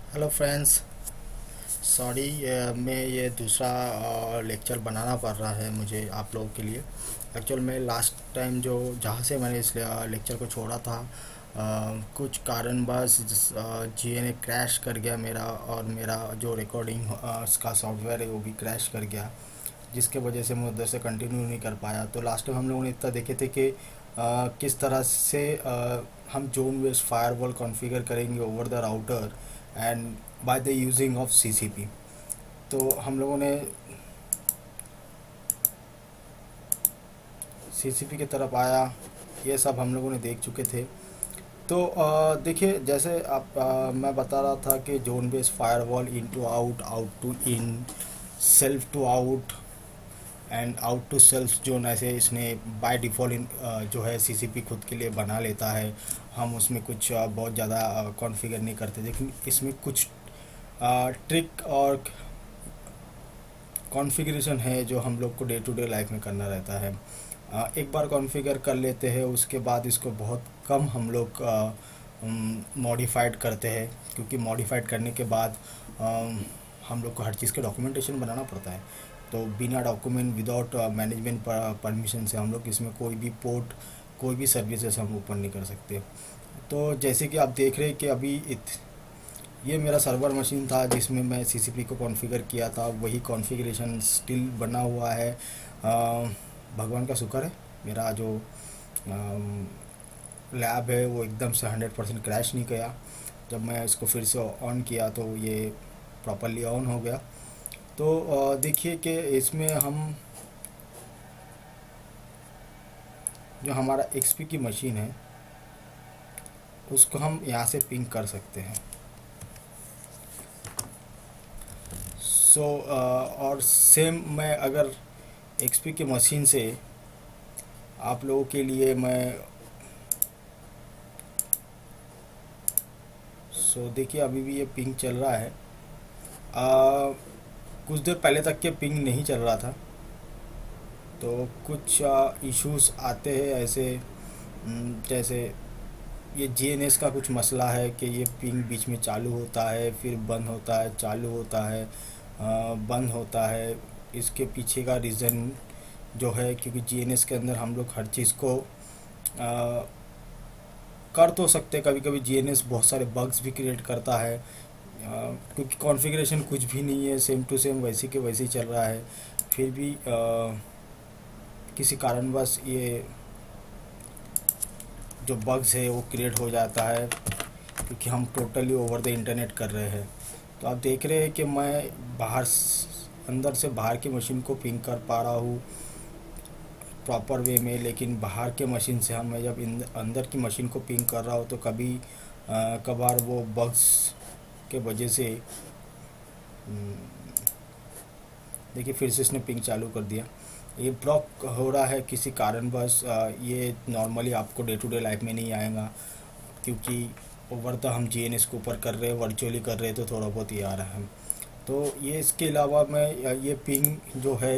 Hello friends. Sorry, मैं ये दूसरा लेक्चर बनाना पड़ रहा है मुझे आप लोगों के लिए। एक्चुअल में लास्ट टाइम जो जहाँ से मैंने इस लेक्चर को छोड़ा था, कुछ कारणवश जीएनए क्रैश कर गया मेरा, और मेरा जो रिकॉर्डिंग का सॉफ्टवेयर है वो भी क्रैश कर गया, जिसके वजह से मैं उधर से कंटिन्यू नहीं कर पाया। तो लास्ट टाइम हम लोगों ने इतना देखे थे कि किस तरह से हम जोन बेस्ड फायरवॉल कॉन्फ़िगर करेंगे over the router and by the using of CCP. तो हम लोगों ने सीसीपी की तरफ आया, ये सब हम लोगों ने देख चुके थे। तो देखिए, जैसे मैं बता रहा था कि zone based firewall in to out, out to in, self to out and out to self zone, ऐसे इसने बाय डिफ़ॉल्ट जो है सीसीपी खुद के लिए बना लेता है। हम उसमें कुछ बहुत ज़्यादा कॉन्फ़िगर नहीं करते, लेकिन इसमें कुछ ट्रिक और कॉन्फ़िगरेशन है जो हम लोग को डे टू डे लाइफ में करना रहता है। एक बार कॉन्फ़िगर कर लेते हैं, उसके बाद इसको बहुत कम हम लोग मॉडिफाइड करते हैं, क्योंकि मॉडिफाइड करने के बाद हम लोग को हर चीज़ के डॉक्यूमेंटेशन बनाना पड़ता है। तो बिना डॉक्यूमेंट, विदाउट मैनेजमेंट परमिशन से हम लोग इसमें कोई भी पोर्ट, कोई भी सर्विसेज हम ओपन नहीं कर सकते। तो जैसे कि आप देख रहे हैं कि अभी ये मेरा सर्वर मशीन था जिसमें मैं सीसीपी को कॉन्फ़िगर किया था, वही कॉन्फ़िगरेशन स्टिल बना हुआ है। भगवान का शुक्र है, मेरा जो लैब है वो एकदम से 100% क्रैश नहीं गया। जब मैं इसको फिर से ऑन किया तो ये प्रॉपरली ऑन हो गया। तो देखिए कि इसमें हम जो हमारा एक्सपी की मशीन है उसको हम यहाँ से पिंग कर सकते हैं। और सेम मैं अगर एक्सपी की मशीन से आप लोगों के लिए मैं देखिए अभी भी ये पिंग चल रहा है। कुछ देर पहले तक के पिंग नहीं चल रहा था, तो कुछ इश्यूज आते हैं ऐसे। जैसे ये जीएनएस का कुछ मसला है कि ये पिंग बीच में चालू होता है, फिर बंद होता है, चालू होता है, बंद होता है। इसके पीछे का रीज़न जो है, क्योंकि जीएनएस के अंदर हम लोग हर चीज़ को कर तो सकते, कभी कभी जीएनएस बहुत सारे बग्स भी क्रिएट करता है, क्योंकि कॉन्फ़िगरेशन कुछ भी नहीं है, सेम टू सेम वैसे के वैसे ही चल रहा है। फिर भी किसी कारणवश ये जो बग्स है वो क्रिएट हो जाता है, क्योंकि हम टोटली ओवर द इंटरनेट कर रहे हैं। तो आप देख रहे हैं कि मैं अंदर से बाहर की मशीन को पिंग कर पा रहा हूँ प्रॉपर वे में, लेकिन बाहर के मशीन से मैं जब अंदर की मशीन को पिंग कर रहा हूँ तो कभी कभार वो बग्स के वजह से देखिए फिर से इसने पिंग चालू कर दिया। ये ब्लॉक हो रहा है किसी कारणवश। ये नॉर्मली आपको डे टू डे लाइफ में नहीं आएगा, क्योंकि ओवर तो हम जीएनएस को ऊपर कर रहे हैं, वर्चुअली कर रहे हैं, तो थोड़ा बहुत ही आ रहा है। तो ये इसके अलावा मैं ये पिंग जो है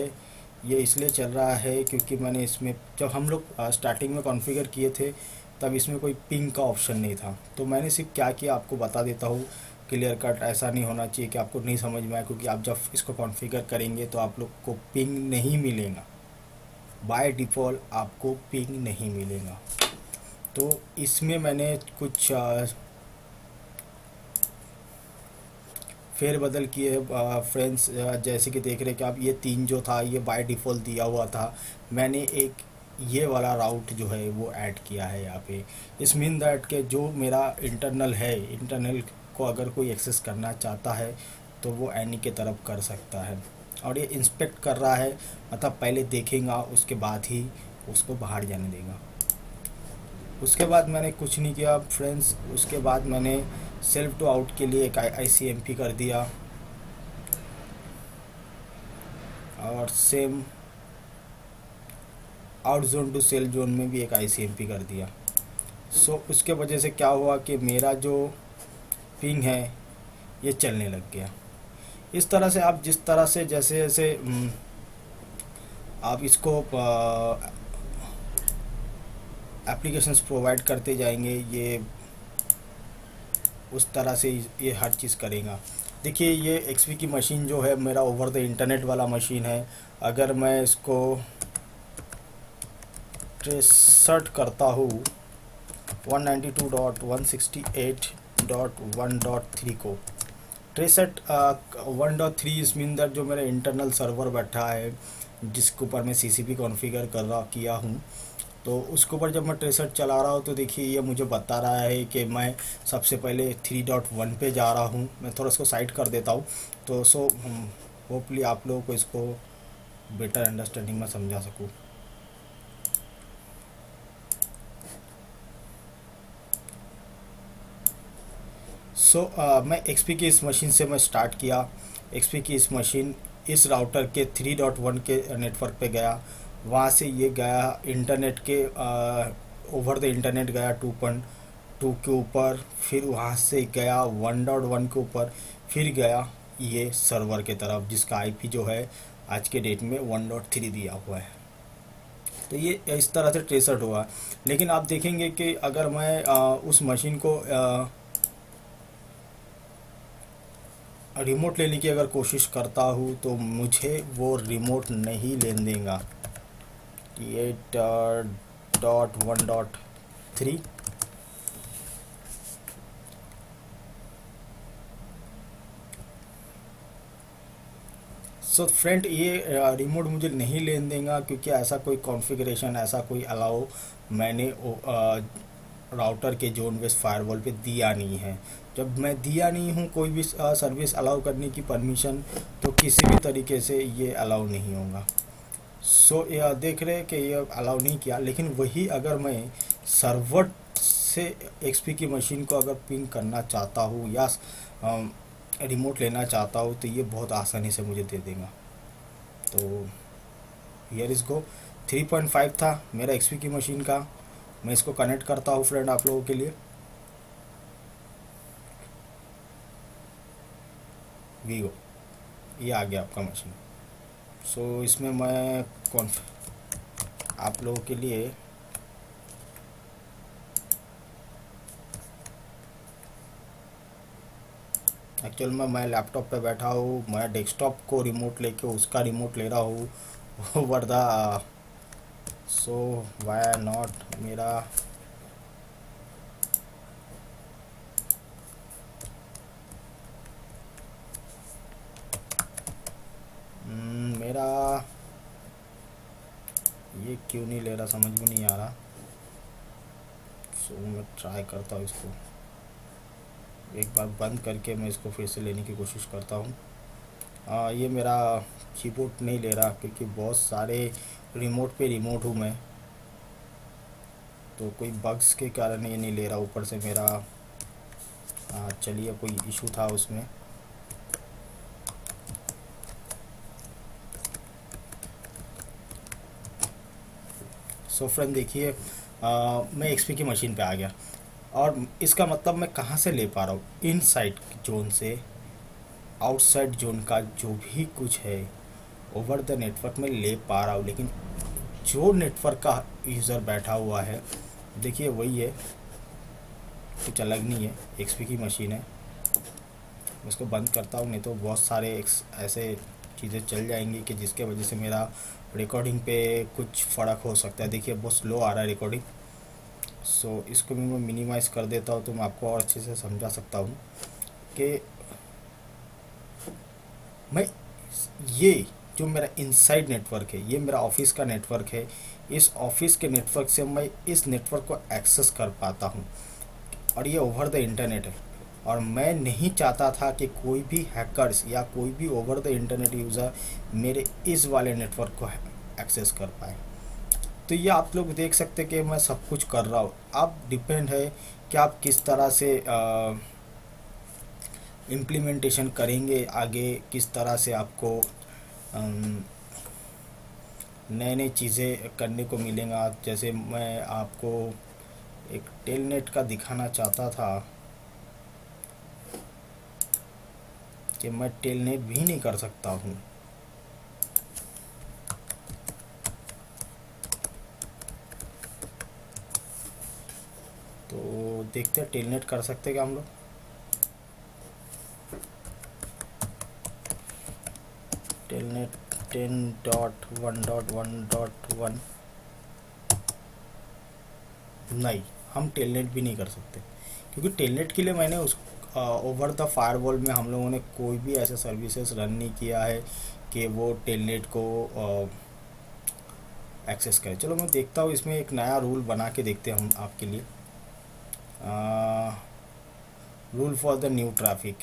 ये इसलिए चल रहा है क्योंकि मैंने इसमें, जब हम लोग स्टार्टिंग में कॉन्फ़िगर किए थे तब इसमें कोई पिंग का ऑप्शन नहीं था। तो मैंने सिर्फ क्या किया आपको बता देता हूँ, क्लियर कट। ऐसा नहीं होना चाहिए कि आपको नहीं समझ में आए, क्योंकि आप जब इसको कॉन्फ़िगर करेंगे तो आप लोग को पिंग नहीं मिलेगा, बाय डिफ़ॉल्ट आपको पिंग नहीं मिलेगा। तो इसमें मैंने कुछ फेरबदल किए फ्रेंड्स। जैसे कि देख रहे कि आप, ये 3 जो था ये बाय डिफ़ॉल्ट दिया हुआ था, मैंने एक ये वाला राउट जो है वो ऐड किया है यहाँ पे। इस मीन दैट के जो मेरा इंटरनल है, इंटरनल को अगर कोई एक्सेस करना चाहता है तो वो एनी के तरफ कर सकता है। और ये इंस्पेक्ट कर रहा है, मतलब पहले देखेगा उसके बाद ही उसको बाहर जाने देगा। उसके बाद मैंने कुछ नहीं किया फ्रेंड्स। उसके बाद मैंने सेल्फ टू आउट के लिए एक आईसीएमपी कर दिया, और same out zone to self zone में भी एक आईसीएमपी कर दिया। उसके वजह से क्या हुआ कि मेरा जो पिंग है ये चलने लग गया। इस तरह से आप जिस तरह से जैसे जैसे आप इसको एप्लीकेशंस प्रोवाइड करते जाएंगे, ये उस तरह से ये हर चीज़ करेगा। देखिए ये एक्सपी की मशीन जो है मेरा ओवर द इंटरनेट वाला मशीन है। अगर मैं इसको ट्रेसर्ट करता हूँ 192.168.1.3 को, ट्रेसर्ट 1.3 इस मीन दैट जो मेरा इंटरनल सर्वर बैठा है जिसके ऊपर मैं सीसीपी कॉन्फ़िगर कर रहा किया हूँ, तो उसके ऊपर जब मैं ट्रेसर्ट चला रहा हूँ तो देखिए ये मुझे बता रहा है कि मैं सबसे पहले 3.1 पे जा रहा हूँ। मैं थोड़ा इसको साइड कर देता हूँ तो होपली आप लोगों को इसको बेटर अंडरस्टैंडिंग में समझा सकूँ। मैं एक्सपी की इस मशीन से मैं स्टार्ट किया। एक्सपी की इस मशीन इस राउटर के 3.1 के नेटवर्क पे गया। वहाँ से ये गया इंटरनेट के ओवर द इंटरनेट गया 2.2 के ऊपर, फिर वहाँ से गया 1.1 के ऊपर, फिर गया ये सर्वर के तरफ जिसका आईपी जो है आज के डेट में 1.3 दिया हुआ है। तो ये इस तरह से ट्रेसर्ट हुआ। लेकिन आप देखेंगे कि अगर मैं उस मशीन को रिमोट लेने की अगर कोशिश करता हूँ तो मुझे वो रिमोट नहीं लेने देगा। ये 1.3 सो फ्रेंड ये रिमोट मुझे नहीं लेने देगा क्योंकि ऐसा कोई कॉन्फ़िगरेशन, ऐसा कोई अलाउ मैंने राउटर के जोन बेस फायरवॉल पे दिया नहीं है। जब मैं दिया नहीं हूँ कोई भी सर्विस अलाउ करने की परमिशन, तो किसी भी तरीके से ये अलाउ नहीं होगा। ये देख रहे हैं कि ये अलाउ नहीं किया। लेकिन वही अगर मैं सर्वर से एक्सपी की मशीन को अगर पिंग करना चाहता हूँ या रिमोट लेना चाहता हूँ तो ये बहुत आसानी से मुझे दे देगा। तो हियर इस गो 3.5 था मेरा एक्सपी की मशीन का। मैं इसको कनेक्ट करता हूँ फ्रेंड आप लोगों के लिए। वीगो ये आ गया आपका मशीन। इसमें मैं आप लोगों के लिए एक्चुअल में मैं लैपटॉप पे बैठा हूँ, मैं डेस्कटॉप को रिमोट लेके उसका रिमोट ले रहा हूँ ओवर द वाई नॉट मेरा मेरा ये क्यों नहीं ले रहा समझ में नहीं आ रहा। मैं ट्राई करता हूँ इसको एक बार बंद करके मैं इसको फिर से लेने की कोशिश करता हूँ। ये मेरा कीबोर्ड नहीं ले रहा क्योंकि बहुत सारे रिमोट पे रिमोट हूँ मैं, तो कोई बग्स के कारण ये नहीं ले रहा। ऊपर से मेरा चलिए कोई इशू था उसमें। फ्रेंड देखिए मैं एक्सपी की मशीन पे आ गया और इसका मतलब मैं कहाँ से ले पा रहा हूँ, इनसाइड जोन से आउटसाइड जोन का जो भी कुछ है ओवर द नेटवर्क में ले पा रहा हूँ। लेकिन जो नेटवर्क का यूज़र बैठा हुआ है देखिए वही है, कुछ अलग नहीं है, एक्सपी की मशीन है। मैं इसको बंद करता हूँ नहीं तो बहुत सारे ऐसे चीज़ें चल जाएंगी कि जिसके वजह से मेरा रिकॉर्डिंग पे कुछ फ़र्क हो सकता है। देखिए बहुत स्लो आ रहा है रिकॉर्डिंग। इसको भी मैं मिनिमाइज़ कर देता हूँ तो मैं आपको और अच्छे से समझा सकता हूँ कि मैं ये जो मेरा इनसाइड नेटवर्क है ये मेरा ऑफिस का नेटवर्क है। इस ऑफिस के नेटवर्क से मैं इस नेटवर्क को एक्सेस कर पाता हूँ और ये ओवर द इंटरनेट है। और मैं नहीं चाहता था कि कोई भी हैकर्स या कोई भी ओवर द इंटरनेट यूज़र मेरे इस वाले नेटवर्क को एक्सेस कर पाए। तो ये आप लोग देख सकते कि मैं सब कुछ कर रहा हूँ। अब डिपेंड है कि आप किस तरह से इम्प्लीमेंटेशन करेंगे, आगे किस तरह से आपको नए नए चीज़ें करने को मिलेगा। जैसे मैं आपको एक टेलनेट का दिखाना चाहता था कि मैं टेलनेट भी नहीं कर सकता हूँ। तो देखते हैं टेलनेट कर सकते क्या हम लोग। टेलनेट 10.1.1.1 नहीं, हम टेलनेट भी नहीं कर सकते, क्योंकि टेलनेट के लिए मैंने उस ओवर द फायरवॉल में हम लोगों ने कोई भी ऐसा सर्विसेज रन नहीं किया है कि वो टेलनेट को एक्सेस करे। चलो मैं देखता हूँ, इसमें एक नया रूल बना के देखते हैं हम आपके लिए। Rule for the new traffic,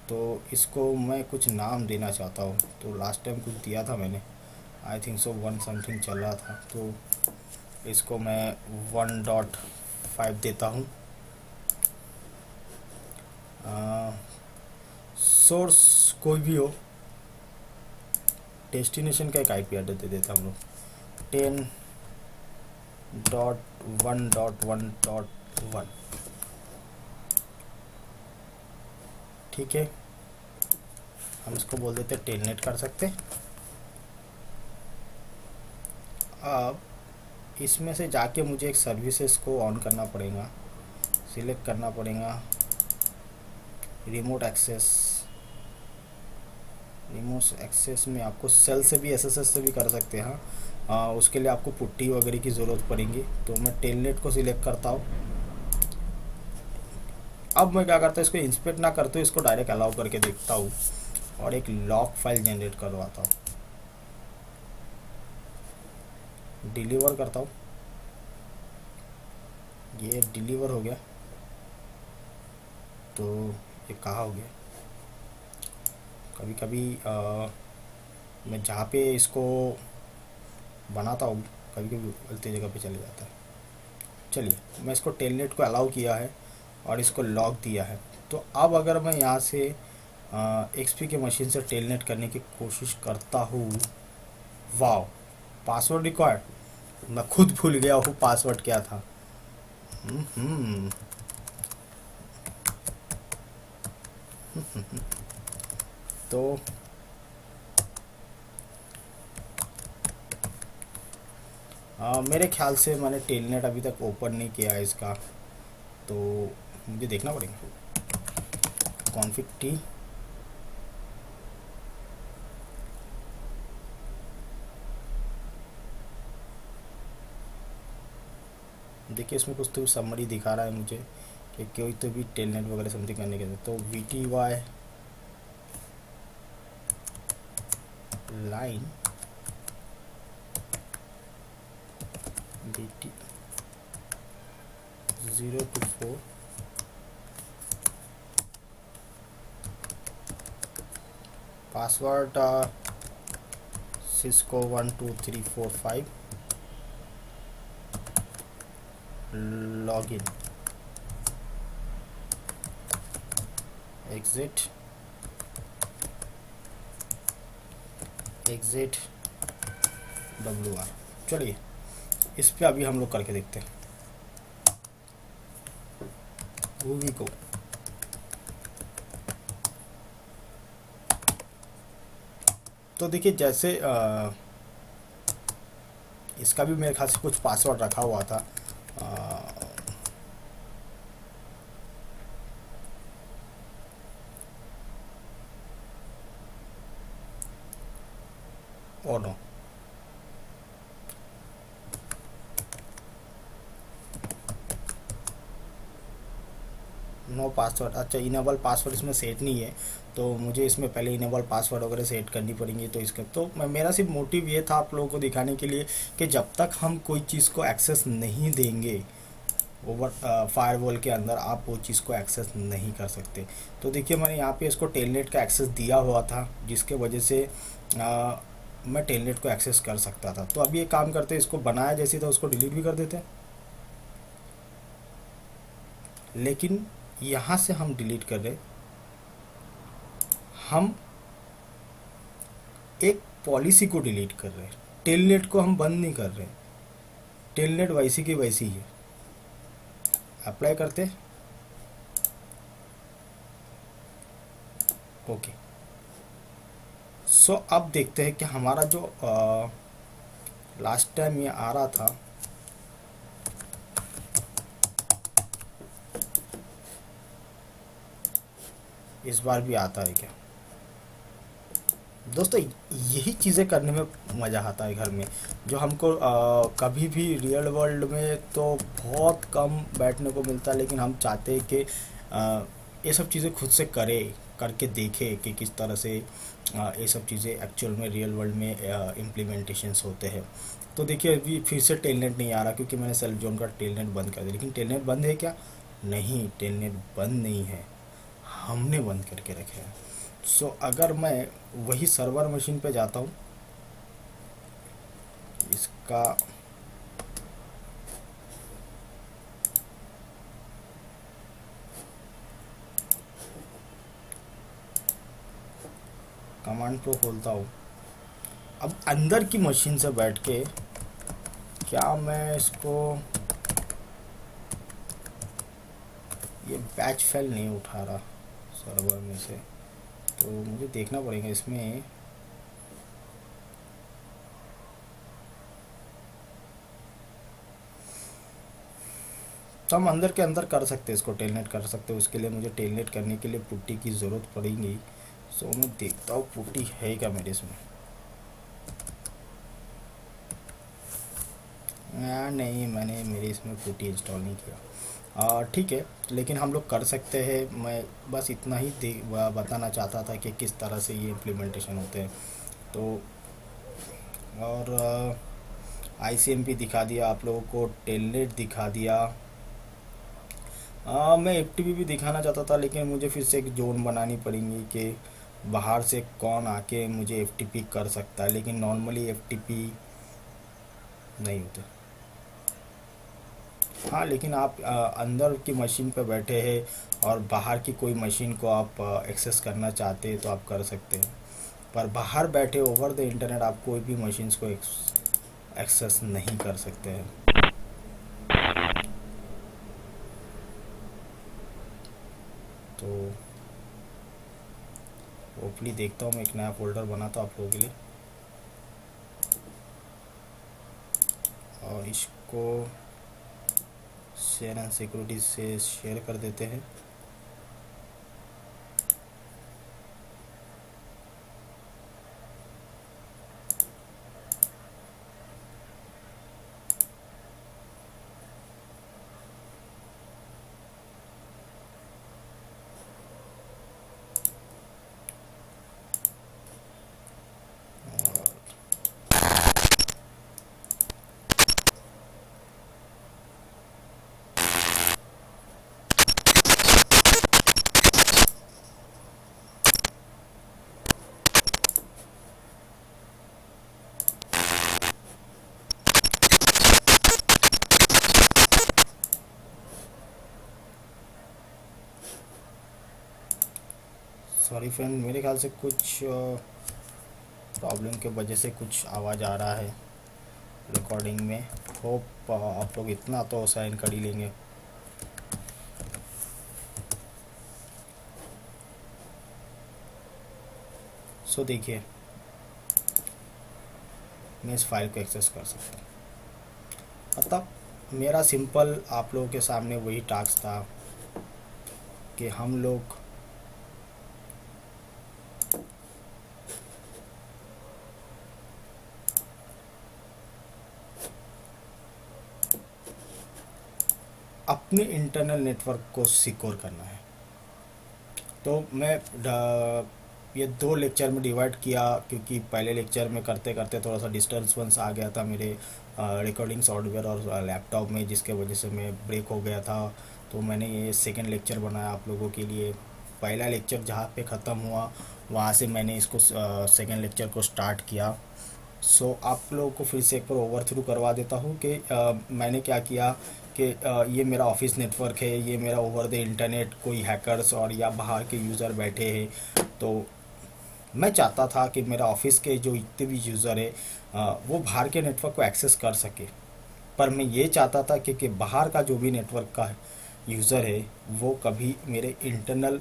तो इसको मैं कुछ नाम देना चाहता हूँ। तो लास्ट टाइम कुछ दिया था मैंने, आई थिंक सो 1 समथिंग चल रहा था, तो इसको मैं 1.5 देता हूँ। सोर्स कोई भी हो, डेस्टिनेशन का एक आईपी एड्रेस दे देता हम लोग 10.1.1.1। ठीक है, हम इसको बोल देते टेलनेट कर सकते। अब इसमें से जाके मुझे एक सर्विसेज को ऑन करना पड़ेगा, सिलेक्ट करना पड़ेगा रिमोट एक्सेस। रिमोट एक्सेस में आपको सेल से भी एसएसएस से भी कर सकते हैं। उसके लिए आपको पुट्टी वगैरह की ज़रूरत पड़ेगी, तो मैं टेलनेट को सिलेक्ट करता हूँ। अब मैं क्या करता हूँ, इसको इंस्पेक्ट ना करते हुए इसको डायरेक्ट अलाउ करके देखता हूँ और एक लॉग फाइल जनरेट करवाता हूँ, डिलीवर करता हूँ। ये डिलीवर हो गया, तो ये कहाँ हो गया। कभी कभी मैं जहाँ पे इसको बनाता हूँ कभी कभी गलती जगह पे चले जाता है। चलिए, मैं इसको टेलनेट को अलाउ किया है और इसको लॉक दिया है। तो अब अगर मैं यहाँ से एक्सपी के मशीन से टेलनेट करने की कोशिश करता हूँ, वाह, पासवर्ड रिक्वायर्ड, मैं खुद भूल गया हूँ पासवर्ड क्या था। हम्म तो मेरे ख्याल से मैंने टेलनेट अभी तक ओपन नहीं किया है इसका, तो मुझे देखना पड़ेगा। कॉन्फिग टी, देखिए इसमें कुछ तो समरी दिखा रहा है मुझे कि कोई तो भी टेलनेट वगैरह समथिंग करने के लिए, तो VTY line BT 0 to 4 password Cisco 1 2 3 4 5 login exit WR। चलिए इस पे अभी हम लोग करके देखते हैं मूवी को। तो देखिए जैसे इसका भी मेरे ख्याल से कुछ पासवर्ड रखा हुआ था। Oh no, no password. अच्छा, इनेबल पासवर्ड इसमें सेट नहीं है, तो मुझे इसमें पहले इनेबल पासवर्ड वगैरह सेट करनी पड़ेंगी। तो इसका तो मेरा सिर्फ मोटिव ये था आप लोगों को दिखाने के लिए कि जब तक हम कोई चीज़ को एक्सेस नहीं देंगे ओवर फायरवॉल के अंदर, आप वो चीज़ को एक्सेस नहीं कर सकते। तो देखिए मैंने यहाँ पे इसको टेलनेट का एक्सेस दिया हुआ था, जिसके वजह से मैं टेलनेट को एक्सेस कर सकता था। तो अभी एक काम करते हैं, इसको बनाया जैसे था उसको डिलीट भी कर देते हैं, लेकिन यहाँ से हम डिलीट कर रहे, हम एक पॉलिसी को डिलीट कर रहे हैं, टेलनेट को हम बंद नहीं कर रहे। टेलनेट वैसी की वैसी ही है। अप्लाई करते, ओके। सो अब देखते हैं कि हमारा जो लास्ट टाइम ये आ रहा था, इस बार भी आता है क्या। दोस्तों यही चीज़ें करने में मज़ा आता है घर में, जो हमको कभी भी रियल वर्ल्ड में तो बहुत कम बैठने को मिलता है, लेकिन हम चाहते हैं कि ये सब चीज़ें खुद से करें, करके देखें कि किस तरह से ये सब चीज़ें एक्चुअल में रियल वर्ल्ड में इम्प्लीमेंटेशंस होते हैं। तो देखिए अभी फिर से टेलनेट नहीं आ रहा क्योंकि मैंने सेल्फ जोन का टेलनेट बंद कर दिया, लेकिन टेलनेट बंद है क्या? नहीं, टेलनेट बंद नहीं है, हमने बंद करके रखे हैं। सो अगर मैं वही सर्वर मशीन पे जाता हूँ, इसका कमांड प्रो खोलता हूँ, अब अंदर की मशीन से बैठ के क्या मैं इसको, ये बैच फाइल नहीं उठा रहा सर्वर में से, तो मुझे देखना पड़ेगा इसमें। तो हम अंदर के अंदर कर सकते हैं, इसको टेलनेट कर सकते हैं। उसके लिए मुझे टेलनेट करने के लिए पुट्टी की ज़रूरत पड़ेगी। सो मैं देखता हूँ पुट्टी है क्या मेरे इसमें। नहीं, मैंने मेरे इसमें पुट्टी इंस्टॉल नहीं किया। ठीक है, लेकिन हम लोग कर सकते हैं। मैं बस इतना ही बताना चाहता था कि किस तरह से ये इम्प्लीमेंटेशन होते हैं। तो और आईसीएमपी दिखा दिया आप लोगों को, टेलनेट दिखा दिया। मैं एफटीपी भी दिखाना चाहता था, लेकिन मुझे फिर से एक जोन बनानी पड़ेगी कि बाहर से कौन आके मुझे एफटीपी कर सकता है, लेकिन नॉर्मली एफटीपी नहीं होते। हाँ, लेकिन आप अंदर की मशीन पर बैठे हैं और बाहर की कोई मशीन को आप एक्सेस करना चाहते हैं तो आप कर सकते हैं, पर बाहर बैठे ओवर द इंटरनेट आप कोई भी मशीन्स को एक्सेस नहीं कर सकते हैं। तो होपफुली देखता हूँ, मैं एक नया फोल्डर बनाता हूँ आप लोगों के लिए और इसको शेयर एंड सिक्योरिटी से शेयर कर देते हैं। सॉरी फ्रेंड, मेरे ख्याल से कुछ प्रॉब्लम के वजह से कुछ आवाज़ आ रहा है रिकॉर्डिंग में। होप आप लोग इतना तो साइन कर ही लेंगे। सो देखिए, मैं इस फाइल को एक्सेस कर सकता हूँ। मतलब मेरा सिंपल आप लोगों के सामने वही टास्क था कि हम लोग अपने इंटरनल नेटवर्क को सिक्योर करना है। तो मैं ये दो लेक्चर में डिवाइड किया, क्योंकि पहले लेक्चर में करते करते थोड़ा सा डिस्टर्बेंस आ गया था मेरे रिकॉर्डिंग सॉफ्टवेयर और लैपटॉप में, जिसके वजह से मैं ब्रेक हो गया था। तो मैंने ये सेकंड लेक्चर बनाया आप लोगों के लिए। पहला लेक्चर जहाँ पे ख़त्म हुआ वहाँ से मैंने इसको सेकंड लेक्चर को स्टार्ट किया। सो आप लोगों को फिर से एक बार ओवर थ्रू करवा देता हूँ कि मैंने क्या किया कि ये मेरा ऑफिस नेटवर्क है, ये मेरा ओवर द इंटरनेट कोई हैकर्स और या बाहर के यूज़र बैठे हैं। तो मैं चाहता था कि मेरा ऑफिस के जो इतने भी यूज़र है वो बाहर के नेटवर्क को एक्सेस कर सके, पर मैं ये चाहता था कि बाहर का जो भी नेटवर्क का यूज़र है वो कभी मेरे इंटरनल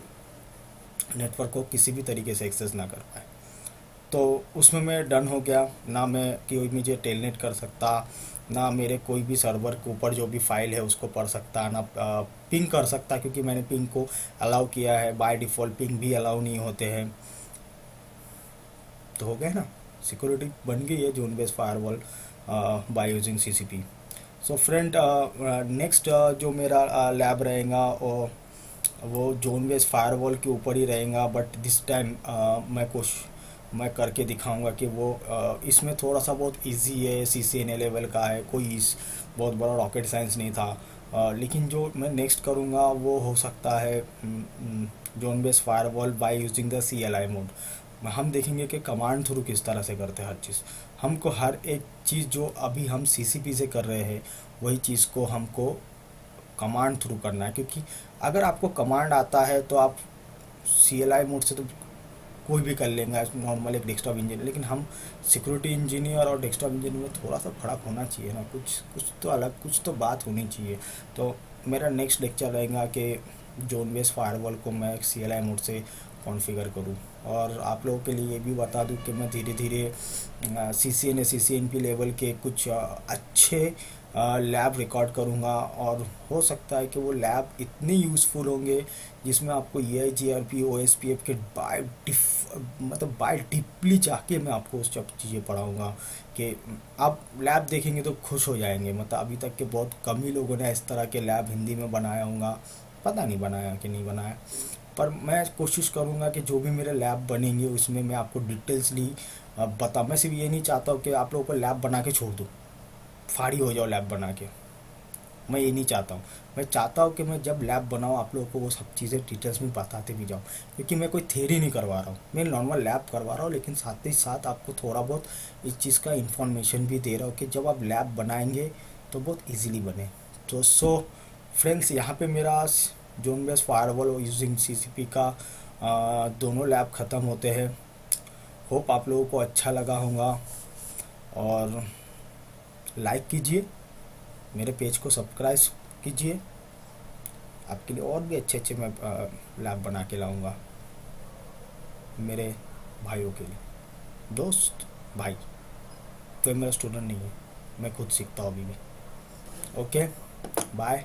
नेटवर्क को किसी भी तरीके से एक्सेस ना कर पाए। तो उसमें मैं डन हो गया ना, मैं कोई मुझे टेलनेट कर सकता, ना मेरे कोई भी सर्वर के ऊपर जो भी फाइल है उसको पढ़ सकता, ना पिंग कर सकता, क्योंकि मैंने पिंग को अलाउ किया है। बाय डिफ़ॉल्ट पिंग भी अलाउ नहीं होते हैं। तो हो गया ना, सिक्योरिटी बन गई है zone based firewall by using CCP. So friend, next जो मेरा लैब रहेगा वो जोन बेस्ड फायरवॉल के ऊपर ही रहेगा, बट दिस टाइम मैं करके दिखाऊंगा कि वो इसमें थोड़ा सा बहुत इजी है, CCNA लेवल का है, कोई बहुत बड़ा रॉकेट साइंस नहीं था। लेकिन जो मैं नेक्स्ट करूँगा वो हो सकता है zone based firewall by using the CLI mode. हम देखेंगे कि कमांड थ्रू किस तरह से करते हैं हर चीज़। हमको हर एक चीज़ जो अभी हम CCP से कर रहे हैं वही चीज़ को हमको कमांड थ्रू करना है, क्योंकि अगर आपको कमांड आता है तो आप CLI मोड से तो कोई भी कर लेंगे नॉर्मल एक डेस्कटॉप इंजीनियर। लेकिन हम सिक्योरिटी इंजीनियर और डेस्कटॉप इंजीनियर में थोड़ा सा फर्क होना चाहिए ना, कुछ कुछ तो अलग, कुछ तो बात होनी चाहिए। तो मेरा नेक्स्ट लेक्चर रहेगा कि जोन बेस्ड फायरवॉल को मैं CLI मोड से कॉन्फ़िगर करूं। और आप लोगों के लिए ये भी बता दूं कि मैं धीरे धीरे CCNA CCNP लेवल के कुछ अच्छे लैब रिकॉर्ड करूंगा, और हो सकता है कि वो लैब इतने यूज़फुल होंगे जिसमें आपको EIGRP OSPF के मतलब बाय डीपली जाके मैं आपको उस सब चीज़ें पढ़ाऊँगा कि आप लैब देखेंगे तो खुश हो जाएंगे। मतलब अभी तक के बहुत कम ही लोगों ने इस तरह के लैब हिंदी में बनाया होगा, पता नहीं बनाया कि नहीं बनाया, पर मैं कोशिश करूँगा कि जो भी मेरे लैब बनेंगे उसमें मैं आपको डिटेल्सली बता। मैं सिर्फ ये नहीं चाहता हूँ कि आप लोगों को लैब बना के छोड़ दूँ, फाड़ी हो जाओ लैब बना के, मैं ये नहीं चाहता हूँ। मैं चाहता हूँ कि मैं जब लैब बनाऊँ आप लोगों को वो सब चीज़ें डिटेल्स में बताते भी जाऊँ, क्योंकि मैं कोई थ्योरी नहीं करवा रहा हूँ, मैं नॉर्मल लैब करवा रहा हूँ, लेकिन साथ ही साथ आपको थोड़ा बहुत इस चीज़ का इन्फॉर्मेशन भी दे रहा हूँ कि जब आप लैब बनाएंगे तो बहुत ईजीली बने। तो फ्रेंड्स, यहाँ पे मेरा zone based firewall using CCP का दोनों लैब ख़त्म होते हैं। होप आप लोगों को अच्छा लगा होगा, और लाइक कीजिए, मेरे पेज को सब्सक्राइब कीजिए। आपके लिए और भी अच्छे अच्छे मैं लैब बना के लाऊंगा मेरे भाइयों के लिए। दोस्त भाई, कोई मेरा स्टूडेंट नहीं है, मैं खुद सीखता हूँ अभी भी। Okay, bye.